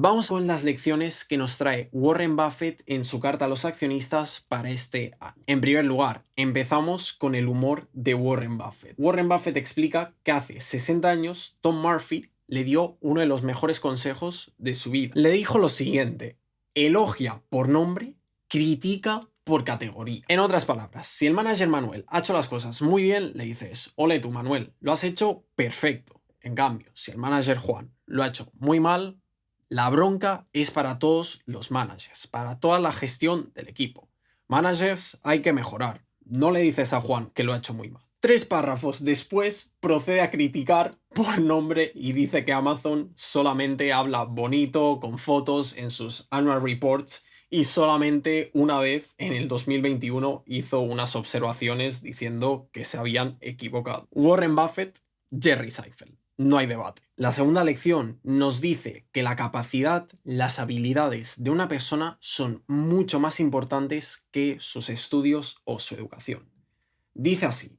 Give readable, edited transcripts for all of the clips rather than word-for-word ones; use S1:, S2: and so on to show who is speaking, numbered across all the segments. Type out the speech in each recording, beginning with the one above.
S1: Vamos con las lecciones que nos trae Warren Buffett en su carta a los accionistas para este año. En primer lugar, empezamos con el humor de Warren Buffett. Warren Buffett explica que hace 60 años Tom Murphy le dio uno de los mejores consejos de su vida. Le dijo lo siguiente: elogia por nombre, critica por categoría. En otras palabras, si el manager Manuel ha hecho las cosas muy bien, le dices: ole tú, Manuel, lo has hecho perfecto. En cambio, si el manager Juan lo ha hecho muy mal, la bronca es para todos los managers, para toda la gestión del equipo. Managers, hay que mejorar. No le dices a Juan que lo ha hecho muy mal. 3 párrafos después procede a criticar por nombre y dice que Amazon solamente habla bonito, con fotos en sus annual reports, y solamente una vez en el 2021 hizo unas observaciones diciendo que se habían equivocado. Warren Buffett, Jerry Seinfeld. No hay debate. La segunda lección nos dice que la capacidad, las habilidades de una persona son mucho más importantes que sus estudios o su educación. Dice así: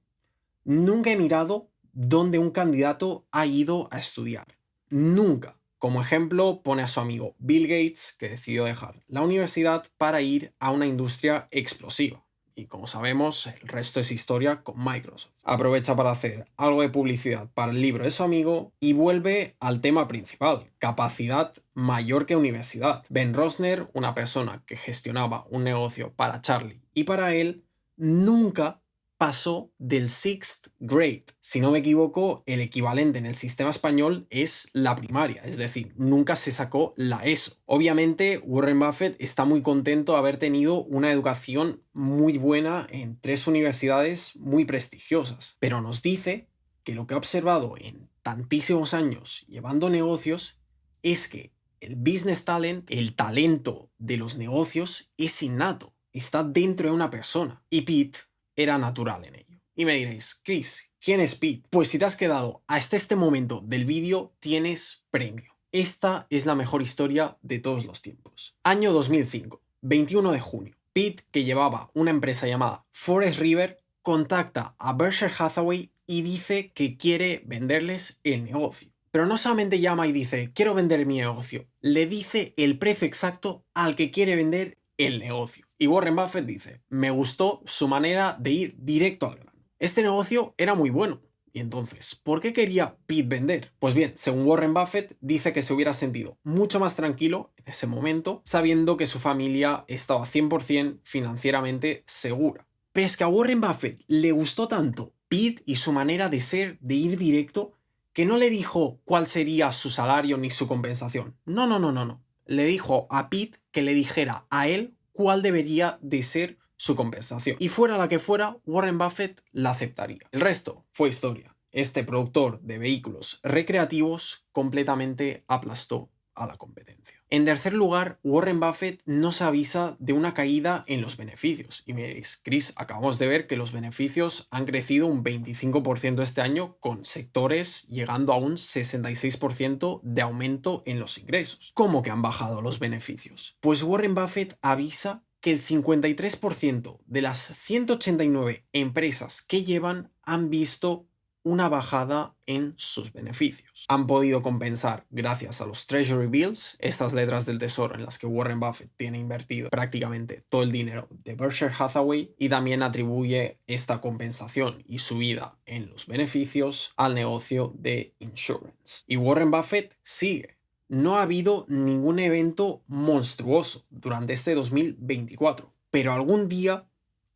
S1: nunca he mirado dónde un candidato ha ido a estudiar. Nunca. Como ejemplo, pone a su amigo Bill Gates, que decidió dejar la universidad para ir a una industria explosiva. Y como sabemos, el resto es historia con Microsoft. Aprovecha para hacer algo de publicidad para el libro de su amigo y vuelve al tema principal: capacidad mayor que universidad. Ben Rosner, una persona que gestionaba un negocio para Charlie y para él, nunca pasó del sixth grade. Si no me equivoco, el equivalente en el sistema español es la primaria, es decir, nunca se sacó la ESO. Obviamente, Warren Buffett está muy contento de haber tenido una educación muy buena en 3 universidades muy prestigiosas, pero nos dice que lo que ha observado en tantísimos años llevando negocios es que el business talent, el talento de los negocios, es innato, está dentro de una persona. Y Pete era natural en ello. Y me diréis: Chris, ¿quién es Pete? Pues si te has quedado hasta este momento del vídeo, tienes premio. Esta es la mejor historia de todos los tiempos. Año 2005, 21 de junio. Pete, que llevaba una empresa llamada Forest River, contacta a Berkshire Hathaway y dice que quiere venderles el negocio. Pero no solamente llama y dice: quiero vender mi negocio, le dice el precio exacto al que quiere vender el negocio. Y Warren Buffett dice: me gustó su manera de ir directo al grano. Este negocio era muy bueno. Y entonces, ¿por qué quería Pete vender? Pues bien, según Warren Buffett, dice que se hubiera sentido mucho más tranquilo en ese momento, sabiendo que su familia estaba 100% financieramente segura. Pero es que a Warren Buffett le gustó tanto Pete y su manera de ser, de ir directo, que no le dijo cuál sería su salario ni su compensación. No, no, no, no, no. Le dijo a Pete que le dijera a él cuál debería de ser su compensación. Y fuera la que fuera, Warren Buffett la aceptaría. El resto fue historia. Este productor de vehículos recreativos completamente aplastó a la competencia. En tercer lugar, Warren Buffett nos avisa de una caída en los beneficios. Y me diréis: Chris, acabamos de ver que los beneficios han crecido un 25% este año, con sectores llegando a un 66% de aumento en los ingresos. ¿Cómo que han bajado los beneficios? Pues Warren Buffett avisa que el 53% de las 189 empresas que llevan han visto una bajada en sus beneficios. Han podido compensar gracias a los Treasury Bills, estas letras del tesoro en las que Warren Buffett tiene invertido prácticamente todo el dinero de Berkshire Hathaway, y también atribuye esta compensación y subida en los beneficios al negocio de insurance. Y Warren Buffett sigue. No ha habido ningún evento monstruoso durante este 2024, pero algún día,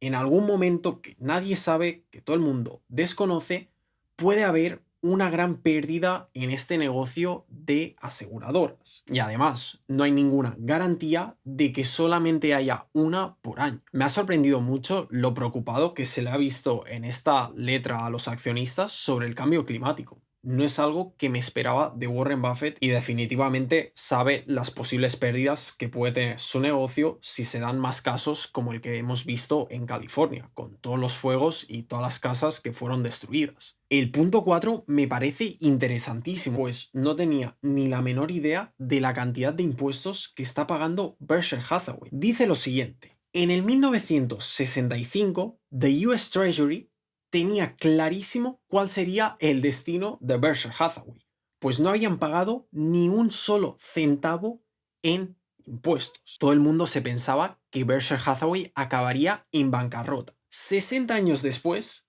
S1: en algún momento que nadie sabe, que todo el mundo desconoce, puede haber una gran pérdida en este negocio de aseguradoras. Y además, no hay ninguna garantía de que solamente haya una por año. Me ha sorprendido mucho lo preocupado que se le ha visto en esta letra a los accionistas sobre el cambio climático. No es algo que me esperaba de Warren Buffett, y definitivamente sabe las posibles pérdidas que puede tener su negocio si se dan más casos como el que hemos visto en California, con todos los fuegos y todas las casas que fueron destruidas. El punto 4 me parece interesantísimo, pues no tenía ni la menor idea de la cantidad de impuestos que está pagando Berkshire Hathaway. Dice lo siguiente: en el 1965, the US Treasury tenía clarísimo cuál sería el destino de Berkshire Hathaway, pues no habían pagado ni un solo centavo en impuestos. Todo el mundo se pensaba que Berkshire Hathaway acabaría en bancarrota. 60 años después,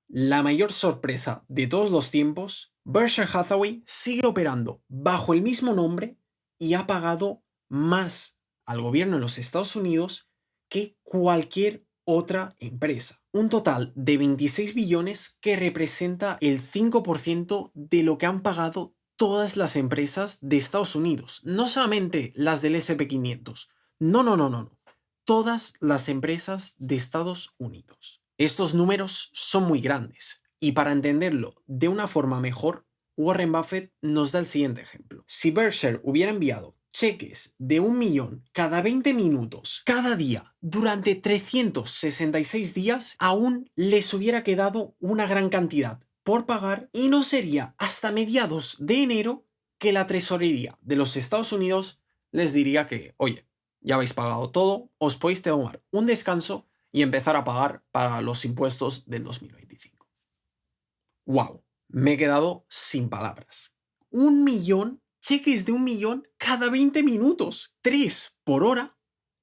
S1: la mayor sorpresa de todos los tiempos, Berkshire Hathaway sigue operando bajo el mismo nombre y ha pagado más al gobierno de los Estados Unidos que cualquier otra empresa. Un total de 26 billones que representa el 5% de lo que han pagado todas las empresas de Estados Unidos. No solamente las del SP500. No. Todas las empresas de Estados Unidos. Estos números son muy grandes y para entenderlo de una forma mejor, Warren Buffett nos da el siguiente ejemplo. Si Berkshire hubiera enviado cheques de 1 millón cada 20 minutos, cada día, durante 366 días, aún les hubiera quedado una gran cantidad por pagar y no sería hasta mediados de enero que la tesorería de los Estados Unidos les diría que, oye, ya habéis pagado todo, os podéis tomar un descanso y empezar a pagar para los impuestos del 2025. ¡Wow! Me he quedado sin palabras. 1 millón, cheques de 1 millón cada 20 minutos, 3 por hora,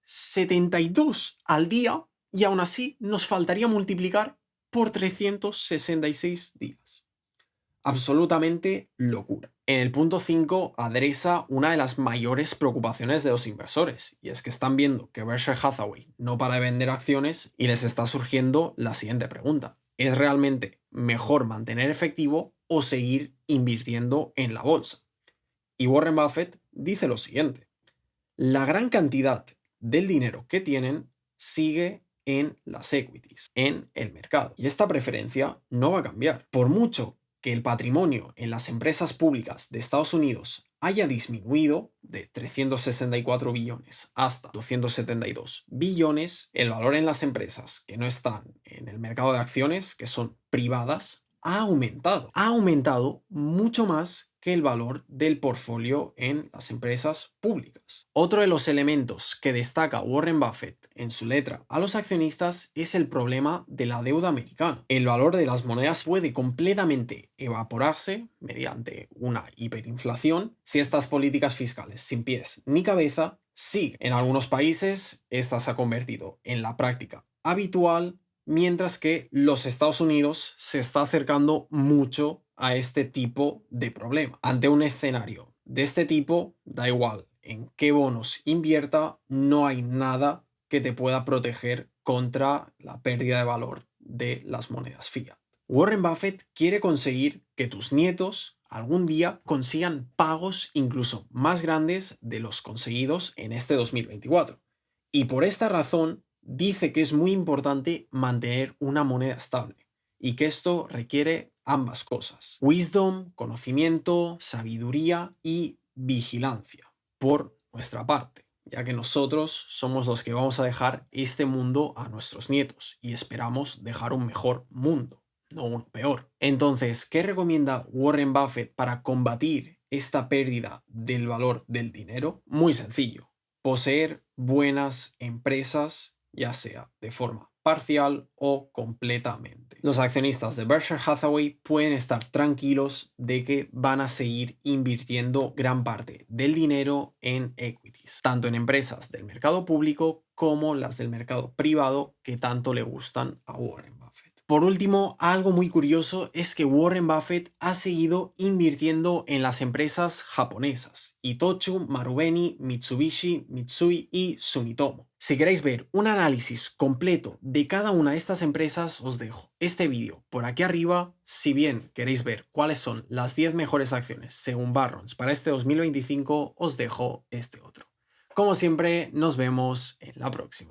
S1: 72 al día y aún así nos faltaría multiplicar por 366 días. Absolutamente locura. En el punto 5 adresa una de las mayores preocupaciones de los inversores, y es que están viendo que Berkshire Hathaway no para de vender acciones y les está surgiendo la siguiente pregunta. ¿Es realmente mejor mantener efectivo o seguir invirtiendo en la bolsa? Y Warren Buffett dice lo siguiente. La gran cantidad del dinero que tienen sigue en las equities, en el mercado. Y esta preferencia no va a cambiar. Por mucho que el patrimonio en las empresas públicas de Estados Unidos haya disminuido de 364 billones hasta 272 billones, el valor en las empresas que no están en el mercado de acciones, que son privadas, ha aumentado. Ha aumentado mucho más que el valor del portfolio en las empresas públicas. Otro de los elementos que destaca Warren Buffett en su letra a los accionistas es el problema de la deuda americana. El valor de las monedas puede completamente evaporarse mediante una hiperinflación si estas políticas fiscales sin pies ni cabeza siguen. En algunos países esta se ha convertido en la práctica habitual, mientras que los Estados Unidos se está acercando mucho a este tipo de problema. Ante un escenario de este tipo, da igual en qué bonos invierta, no hay nada que te pueda proteger contra la pérdida de valor de las monedas fiat. Warren Buffett quiere conseguir que tus nietos algún día consigan pagos incluso más grandes de los conseguidos en este 2024. Y por esta razón dice que es muy importante mantener una moneda estable y que esto requiere ambas cosas: wisdom, conocimiento, sabiduría y vigilancia por nuestra parte, ya que nosotros somos los que vamos a dejar este mundo a nuestros nietos y esperamos dejar un mejor mundo, no uno peor. Entonces, ¿qué recomienda Warren Buffett para combatir esta pérdida del valor del dinero? Muy sencillo: poseer buenas empresas, ya sea de forma parcial o completamente. Los accionistas de Berkshire Hathaway pueden estar tranquilos de que van a seguir invirtiendo gran parte del dinero en equities, tanto en empresas del mercado público como las del mercado privado que tanto le gustan a Warren Buffett. Por último, algo muy curioso es que Warren Buffett ha seguido invirtiendo en las empresas japonesas Itochu, Marubeni, Mitsubishi, Mitsui y Sumitomo. Si queréis ver un análisis completo de cada una de estas empresas, os dejo este vídeo por aquí arriba. Si bien queréis ver cuáles son las 10 mejores acciones según Barron's para este 2025, os dejo este otro. Como siempre, nos vemos en la próxima.